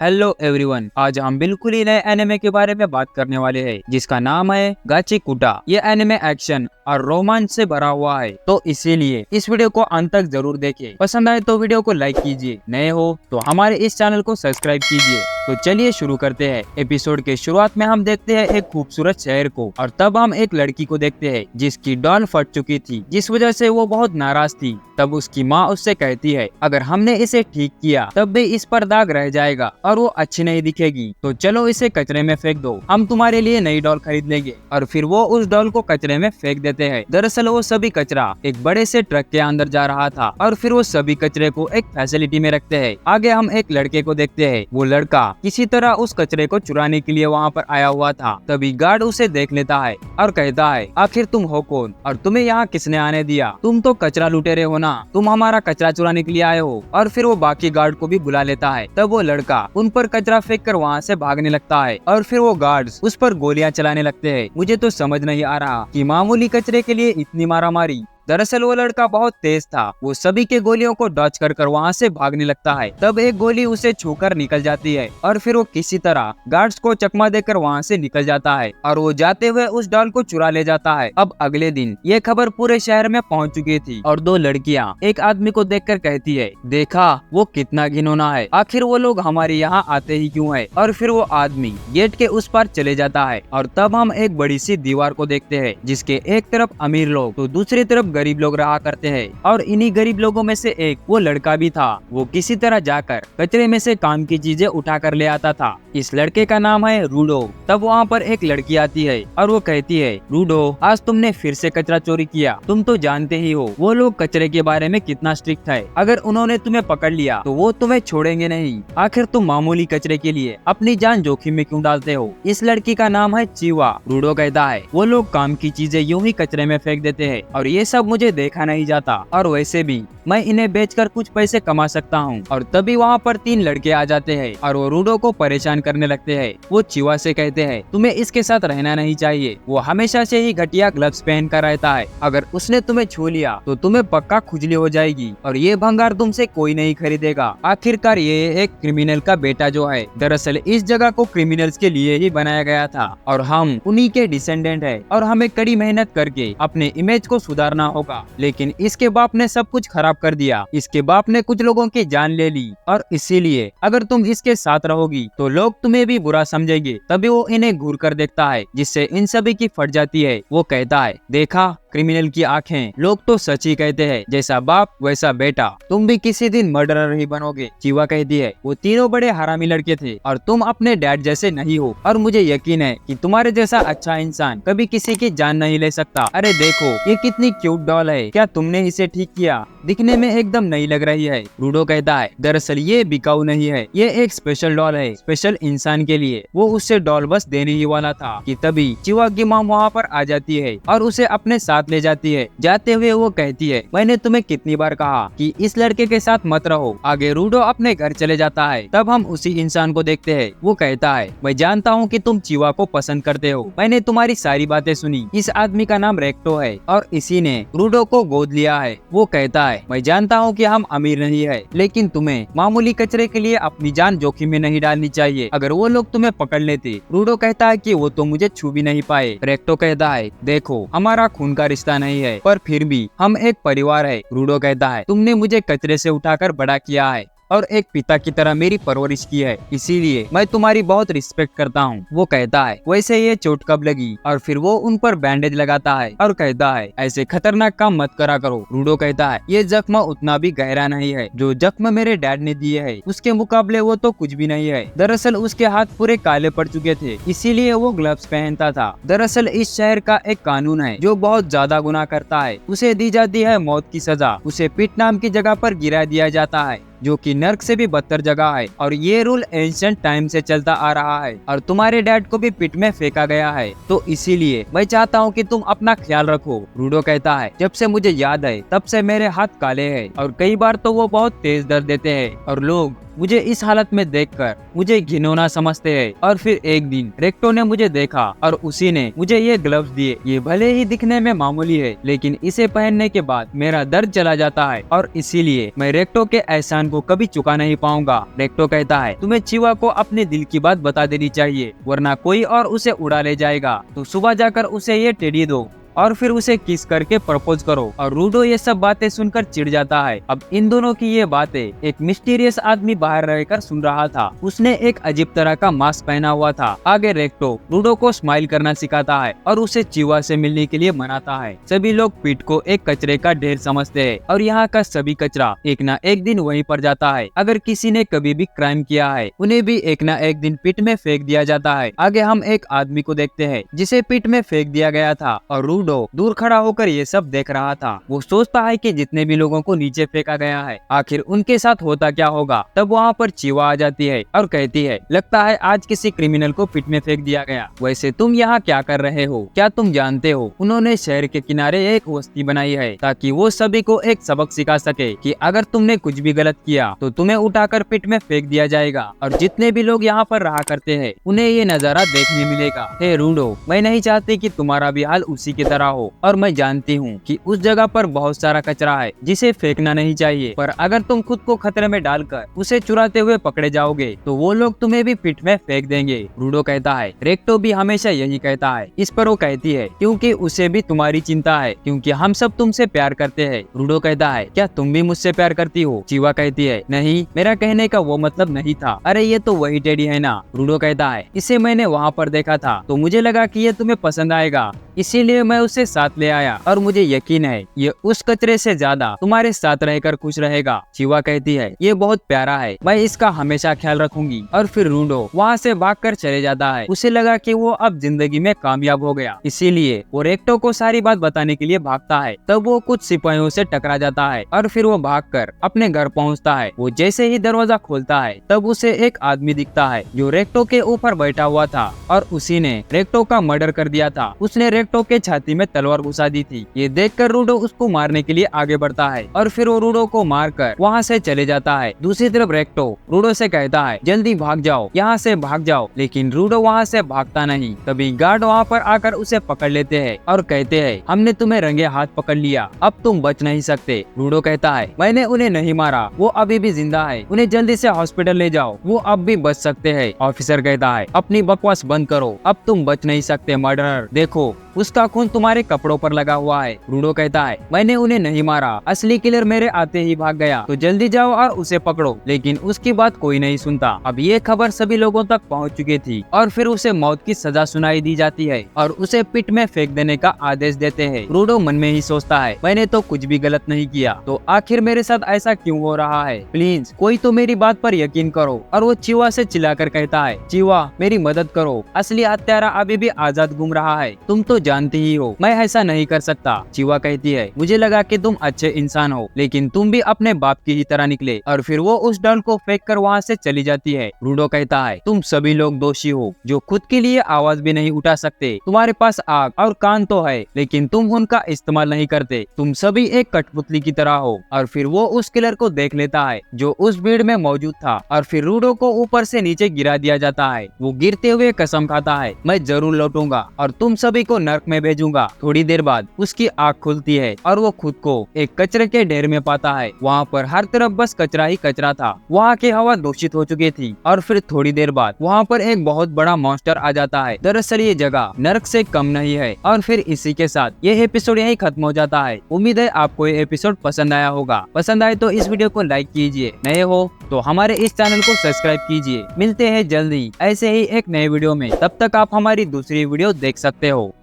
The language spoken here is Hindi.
हेलो एवरीवन, आज हम बिल्कुल ही नए एनिमे के बारे में बात करने वाले हैं जिसका नाम है गाचिकुटा। ये एनिमे एक्शन और रोमांच से भरा हुआ है, तो इसीलिए इस वीडियो को अंत तक जरूर देखिए। पसंद आए तो वीडियो को लाइक कीजिए, नए हो तो हमारे इस चैनल को सब्सक्राइब कीजिए। तो चलिए शुरू करते हैं। एपिसोड के शुरुआत में हम देखते हैं एक खूबसूरत शहर को, और तब हम एक लड़की को देखते हैं जिसकी डॉल फट चुकी थी, जिस वजह से वो बहुत नाराज थी। तब उसकी माँ उससे कहती है, अगर हमने इसे ठीक किया तब भी इस पर दाग रह जाएगा और वो अच्छी नहीं दिखेगी, तो चलो इसे कचरे में फेंक दो, हम तुम्हारे लिए नई डॉल खरीद लेंगे। और फिर वो उस डॉल को कचरे में फेंक देते हैं। दरअसल वो सभी कचरा एक बड़े से ट्रक के अंदर जा रहा था, और फिर वो सभी कचरे को एक फैसिलिटी में रखते हैं। आगे हम एक लड़के को देखते हैं। वो लड़का किसी तरह उस कचरे को चुराने के लिए वहाँ पर आया हुआ था। तभी गार्ड उसे देख लेता है और कहता है, आखिर तुम हो कौन और तुम्हें यहाँ किसने आने दिया? तुम तो कचरा लुटेरे हो ना, तुम हमारा कचरा चुराने के लिए आए हो। और फिर वो बाकी गार्ड को भी बुला लेता है। तब वो लड़का उन पर कचरा फेंक कर वहाँ से भागने लगता है, और फिर वो गार्ड्स उस पर गोलियां चलाने लगते हैं। मुझे तो समझ नहीं आ रहा कि मामूली कचरे के लिए इतनी मारामारी। दरअसल वो लड़का बहुत तेज था, वो सभी के गोलियों को डॉच कर वहाँ से भागने लगता है। तब एक गोली उसे छूकर निकल जाती है, और फिर वो किसी तरह गार्ड्स को चकमा देकर वहाँ से निकल जाता है, और वो जाते हुए उस डॉल को चुरा ले जाता है। अब अगले दिन ये खबर पूरे शहर में पहुँच चुकी थी, और दो लड़कियाँ एक आदमी को देखकर कहती है, देखा वो कितना घिनौना है, आखिर वो लोग हमारे यहाँ आते ही क्यों है? और फिर वो आदमी गेट के उस पार चले जाता है, और तब हम एक बड़ी सी दीवार को देखते हैं जिसके एक तरफ अमीर लोग तो दूसरी तरफ गरीब लोग रहा करते हैं। और इन्हीं गरीब लोगों में से एक वो लड़का भी था। वो किसी तरह जाकर कचरे में से काम की चीजें उठा कर ले आता था। इस लड़के का नाम है रूडो। तब वहाँ पर एक लड़की आती है और वो कहती है, रूडो, आज तुमने फिर से कचरा चोरी किया। तुम तो जानते ही हो वो लोग कचरे के बारे में कितना स्ट्रिक्ट है। अगर उन्होंने तुम्हें पकड़ लिया तो वो तुम्हें छोड़ेंगे नहीं। आखिर तुम मामूली कचरे के लिए अपनी जान जोखिम में क्यों डालते हो? इस लड़की का नाम है चीवा। रूडो कहता है, वो लोग काम की चीजें यूं ही कचरे में फेंक देते हैं, और ये सब मुझे देखा नहीं जाता, और वैसे भी मैं इन्हें बेचकर कुछ पैसे कमा सकता हूँ। और तभी वहाँ पर तीन लड़के आ जाते हैं, और वो रूडो को परेशान करने लगते हैं। वो चीवा से कहते हैं, तुम्हें इसके साथ रहना नहीं चाहिए, वो हमेशा से ही घटिया ग्लव्स पहन कर रहता है। अगर उसने तुम्हें छू लिया तो तुम्हें पक्का खुजली हो जाएगी, और ये भंगार तुमसे कोई नहीं खरीदेगा। आखिरकार ये एक क्रिमिनल का बेटा जो है। दरअसल इस जगह को क्रिमिनल्स के लिए ही बनाया गया था, और हम उन्हीं के डिसेंडेंट है, और हमें कड़ी मेहनत करके अपने इमेज को सुधारना होगा। लेकिन इसके बाप ने सब कुछ खराब कर दिया। इसके बाप ने कुछ लोगों की जान ले ली, और इसीलिए अगर तुम इसके साथ रहोगी तो लोग तुम्हें भी बुरा समझेंगे। तभी वो इन्हें घूर कर देखता है, जिससे इन सभी की फट जाती है। वो कहता है, देखा क्रिमिनल की आंखें, लोग तो सच ही कहते हैं, जैसा बाप वैसा बेटा, तुम भी किसी दिन मर्डरर ही बनोगे। चीवा कहती है, वो तीनों बड़े हरामी लड़के थे, और तुम अपने डैड जैसे नहीं हो, और मुझे यकीन है कि तुम्हारे जैसा अच्छा इंसान कभी किसी की जान नहीं ले सकता। अरे देखो ये कितनी क्यूट डॉल है, क्या तुमने इसे ठीक किया? दिखने में एकदम नई लग रही है। रूडो कहता है, दरअसल ये बिकाऊ नहीं है, ये एक स्पेशल डॉल है, स्पेशल इंसान के लिए। वो उससे डॉल बस देने ही वाला था कि तभी चीवा की माँ वहाँ पर आ जाती है और उसे अपने साथ ले जाती है। जाते हुए वो कहती है, मैंने तुम्हें कितनी बार कहा कि इस लड़के के साथ मत रहो। आगे रूडो अपने घर चले जाता है। तब हम उसी इंसान को देखते हैं। वो कहता है, मैं जानता हूँ कि तुम चीवा को पसंद करते हो, मैंने तुम्हारी सारी बातें सुनी। इस आदमी का नाम रेक्टो है, और इसी ने रूडो को गोद लिया है। वो कहता है, मैं जानता हूँ कि हम अमीर नहीं है, लेकिन तुम्हें मामूली कचरे के लिए अपनी जान जोखिम में नहीं डालनी चाहिए। अगर वो लोग तुम्हें पकड़ लेते। रूडो कहता है कि वो तो मुझे छू भी नहीं पाए। रेक्टो कहता है, देखो हमारा खून का रिश्ता नहीं है, पर फिर भी हम एक परिवार है। रूडो कहता है, तुमने मुझे कचरे से उठाकर बड़ा किया है, और एक पिता की तरह मेरी परवरिश की है, इसीलिए मैं तुम्हारी बहुत रिस्पेक्ट करता हूँ। वो कहता है, वैसे ये चोट कब लगी? और फिर वो उन पर बैंडेज लगाता है और कहता है, ऐसे खतरनाक काम मत करा करो। रूडो कहता है, ये जख्म उतना भी गहरा नहीं है, जो जख्म मेरे डैड ने दिए है उसके मुकाबले वो तो कुछ भी नहीं है। दरअसल उसके हाथ पूरे काले पड़ चुके थे, इसीलिए वो ग्लव्स पहनता था। दरअसल इस शहर का एक कानून है, जो बहुत ज्यादा गुनाह करता है उसे दी जाती है मौत की सजा। उसे पिट नाम की जगह पर गिरा दिया जाता है, जो कि नर्क से भी बदतर जगह है, और ये रूल एंशिएंट टाइम से चलता आ रहा है, और तुम्हारे डैड को भी पिट में फेंका गया है, तो इसीलिए मैं चाहता हूँ कि तुम अपना ख्याल रखो। रूडो कहता है, जब से मुझे याद है तब से मेरे हाथ काले हैं, और कई बार तो वो बहुत तेज दर्द देते हैं, और लोग मुझे इस हालत में देखकर मुझे घिनौना समझते हैं। और फिर एक दिन रेक्टो ने मुझे देखा और उसी ने मुझे ये ग्लव्स दिए। ये भले ही दिखने में मामूली है, लेकिन इसे पहनने के बाद मेरा दर्द चला जाता है और इसीलिए मैं रेक्टो के एहसान को कभी चुका नहीं पाऊंगा। रेक्टो कहता है, तुम्हें चिवा को अपने दिल की बात बता देनी चाहिए, वरना कोई और उसे उड़ा ले जाएगा। तो सुबह जाकर उसे ये टेडी दो और फिर उसे किस करके प्रपोज करो। और रूडो ये सब बातें सुनकर चिढ़ जाता है। अब इन दोनों की ये बातें एक मिस्टीरियस आदमी बाहर रहकर सुन रहा था। उसने एक अजीब तरह का मास्क पहना हुआ था। आगे रेक्टो रूडो को स्माइल करना सिखाता है और उसे चिवा से मिलने के लिए मनाता है। सभी लोग पिट को एक कचरे का ढेर समझते हैं और यहाँ का सभी कचरा एक न एक दिन वहीं पर जाता है। अगर किसी ने कभी भी क्राइम किया है, उन्हें भी एक न एक दिन पिट में फेंक दिया जाता है। आगे हम एक आदमी को देखते हैं जिसे पिट में फेंक दिया गया था और रूडो दूर खड़ा होकर ये सब देख रहा था। वो सोचता है कि जितने भी लोगों को नीचे फेंका गया है, आखिर उनके साथ होता क्या होगा। तब वहाँ पर चिवा आ जाती है और कहती है, लगता है आज किसी क्रिमिनल को पिट में फेंक दिया गया। वैसे तुम यहाँ क्या कर रहे हो? क्या तुम जानते हो उन्होंने शहर के किनारे एक बस्ती बनाई है ताकि वो सभी को एक सबक सिखा सके कि अगर तुमने कुछ भी गलत किया तो तुम्हें उठाकर पिट में फेंक दिया जाएगा। और जितने भी लोग यहाँ पर रहा करते हैं उन्हें ये नजारा देखने मिलेगा। हे रूडो, मैं नहीं चाहती कि तुम्हारा भी हाल उसी की तरह हो और मैं जानती हूँ कि उस जगह पर बहुत सारा कचरा है जिसे फेंकना नहीं चाहिए, पर अगर तुम खुद को खतरे में डालकर उसे चुराते हुए पकड़े जाओगे तो वो लोग तुम्हें भी पिट में फेंक देंगे। रूडो कहता है, रेक्टो भी हमेशा यही कहता है। इस पर वो कहती है, क्योंकि उसे भी तुम्हारी चिंता है, क्योंकि हम सब तुमसे प्यार करते हैं। रूडो कहता है, क्या तुम भी मुझसे प्यार करती हो? चिवा कहती है, नहीं, मेरा कहने का वो मतलब नहीं था। अरे ये तो वही टेडी है ना। रूडो कहता है, इसे मैंने वहाँ पर देखा था तो मुझे लगा कि ये तुम्हें पसंद आएगा, इसीलिए मैं उसे साथ ले आया और मुझे यकीन है ये उस कचरे से ज्यादा तुम्हारे साथ रहकर खुश रहेगा। चिवा कहती है, ये बहुत प्यारा है, मैं इसका हमेशा ख्याल रखूंगी। और फिर रूडो वहाँ से भागकर चले जाता है। उसे लगा कि वो अब जिंदगी में कामयाब हो गया, इसीलिए वो रेक्टो को सारी बात बताने के लिए भागता है। तब वो कुछ सिपाहियों से टकरा जाता है और फिर वो भागकर अपने घर पहुँचता है। वो जैसे ही दरवाजा खोलता है तब उसे एक आदमी दिखता है जो रेक्टो के ऊपर बैठा हुआ था और उसी ने रेक्टो का मर्डर कर दिया था। उसने रेक्टो के छाती में तलवार घुसा दी थी। ये देखकर रूडो उसको मारने के लिए आगे बढ़ता है और फिर वो रूडो को मारकर वहाँ से चले जाता है। दूसरी तरफ रेक्टो रूडो से कहता है, जल्दी भाग जाओ, यहाँ से भाग जाओ। लेकिन रूडो वहाँ से भागता नहीं। तभी गार्ड वहाँ पर आकर उसे पकड़ लेते हैं और कहते हैं, हमने तुम्हें रंगे हाथ पकड़ लिया, अब तुम बच नहीं सकते। रूडो कहता है, मैंने उन्हें नहीं मारा, वो अभी भी जिंदा है, उन्हें जल्दी से हॉस्पिटल ले जाओ, वो अब भी बच सकते हैं। ऑफिसर कहता है, अपनी बकवास बंद करो, अब तुम बच नहीं सकते मर्डरर, देखो उसका खून तुम्हारे कपड़ों पर लगा हुआ है। रूडो कहता है, मैंने उन्हें नहीं मारा, असली किलर मेरे आते ही भाग गया, तो जल्दी जाओ और उसे पकड़ो। लेकिन उसकी बात कोई नहीं सुनता। अब ये खबर सभी लोगों तक पहुंच चुकी थी और फिर उसे मौत की सजा सुनाई दी जाती है और उसे पिट में फेंक देने का आदेश देते हैं। रूडो मन में ही सोचता है, मैंने तो कुछ भी गलत नहीं किया, तो आखिर मेरे साथ ऐसा क्यों हो रहा है? प्लीज कोई तो मेरी बात पर यकीन करो। और वो चिवा से चिल्लाकर कहता है, चिवा मेरी मदद करो, असली हत्यारा अभी भी आजाद घूम रहा है, तुम तो जानती ही हो मैं ऐसा नहीं कर सकता। चिवा कहती है, मुझे लगा कि तुम अच्छे इंसान हो, लेकिन तुम भी अपने बाप की ही तरह निकले। और फिर वो उस डॉल को फेंक कर वहाँ से चली जाती है। रूडो कहता है, तुम सभी लोग दोषी हो जो खुद के लिए आवाज भी नहीं उठा सकते। तुम्हारे पास आग और कान तो है, लेकिन तुम उनका इस्तेमाल नहीं करते। तुम सभी एक कठपुतली की तरह हो। और फिर वो उस किलर को देख लेता है जो उस भीड़ में मौजूद था और फिर रूडो को ऊपर से नीचे गिरा दिया जाता है। वो गिरते हुए कसम खाता है, मैं जरूर लौटूंगा और तुम सभी को नर्क में भेजूंगा। थोड़ी देर बाद उसकी आँख खुलती है और वो खुद को एक कचरे के ढेर में पाता है। वहाँ पर हर तरफ बस कचरा ही कचरा था। वहाँ की हवा दूषित हो चुकी थी और फिर थोड़ी देर बाद वहाँ पर एक बहुत बड़ा मॉन्स्टर आ जाता है। दरअसल ये जगह नर्क से कम नहीं है। और फिर इसी के साथ ये एपिसोड यही खत्म हो जाता है। उम्मीद है आपको ये एपिसोड पसंद आया होगा। पसंद आए तो इस वीडियो को लाइक कीजिए, नए हो तो हमारे इस चैनल को सब्सक्राइब कीजिए। मिलते हैं जल्दी ऐसे ही एक नए वीडियो में, तब तक आप हमारी दूसरी वीडियो देख सकते हो।